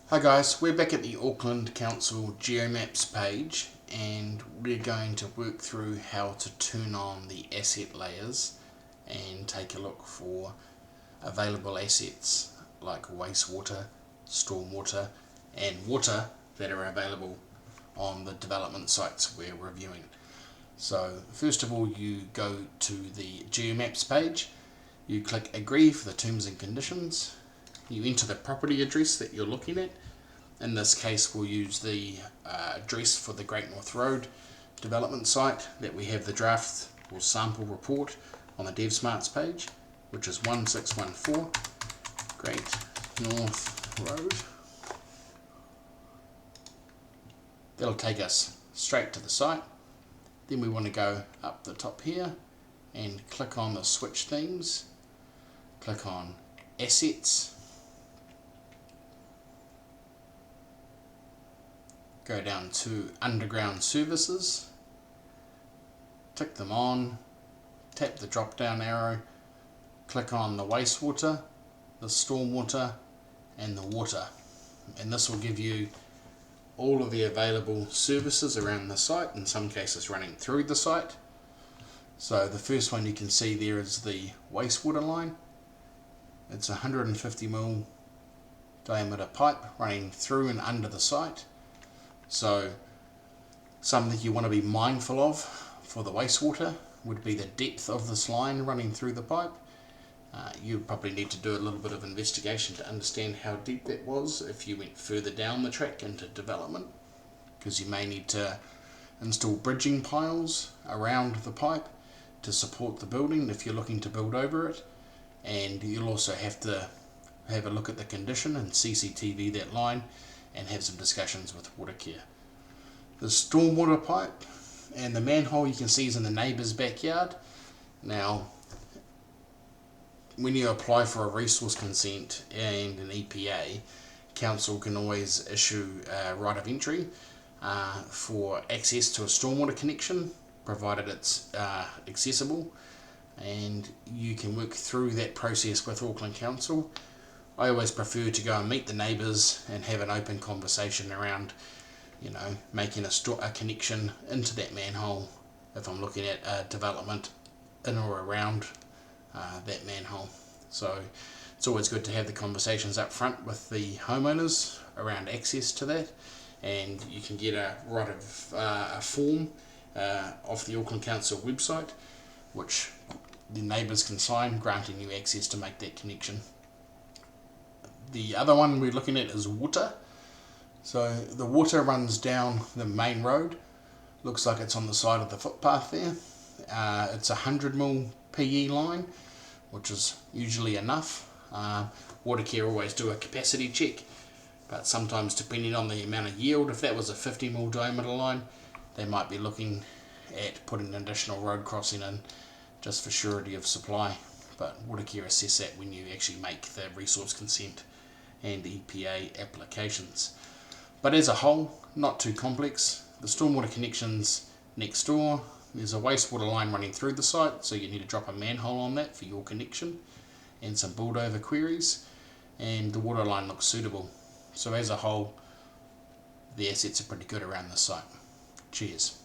Hi guys, we're back at the Auckland Council Geomaps page and we're going to work through how to turn on the asset layers and take a look for available assets like wastewater, stormwater and water that are available on the development sites we're reviewing. So first of all, you go to the Geomaps page, you click agree for the terms and conditions. You enter the property address that you're looking at. In this case, we'll use the address for the Great North Road development site that we have the draft or sample report on the DevSmarts page, which is 1614 Great North Road. That'll take us straight to the site. Then we want to go up the top here and click on the switch themes, click on assets, go down to underground services, tick them on, tap the drop down arrow, click on the wastewater, the stormwater and the water, and this will give you all of the available services around the site, in some cases running through the site. So the first one you can see there is the wastewater line. It's a 150mm diameter pipe running through and under the site. So something you want to be mindful of for the wastewater would be the depth of this line running through the pipe. You probably need to do a little bit of investigation to understand how deep that was if you went further down the track into development, because you may need to install bridging piles around the pipe to support the building if you're looking to build over it, and you'll also have to have a look at the condition and CCTV that line and have some discussions with Watercare. The stormwater pipe and the manhole you can see is in the neighbour's backyard. Now, when you apply for a resource consent and an EPA, council can always issue a right of entry for access to a stormwater connection, provided it's accessible, and you can work through that process with Auckland Council. I always prefer to go and meet the neighbours and have an open conversation around, making a connection into that manhole if I'm looking at a development in or around that manhole. So it's always good to have the conversations up front with the homeowners around access to that, and you can get a form off the Auckland Council website which the neighbours can sign, granting you access to make that connection. The other one we're looking at is water. So the water runs down the main road. Looks like it's on the side of the footpath there. It's a 100mm PE line, which is usually enough. Watercare always do a capacity check, but sometimes depending on the amount of yield, if that was a 50mm diameter line, they might be looking at putting an additional road crossing in just for surety of supply. But Watercare assess that when you actually make the resource consent and EPA applications. But as a whole, not too complex. The stormwater connections next door. There's a wastewater line running through the site, so you need to drop a manhole on that for your connection, and some build-over queries, and the water line looks suitable. So as a whole, the assets are pretty good around the site. Cheers.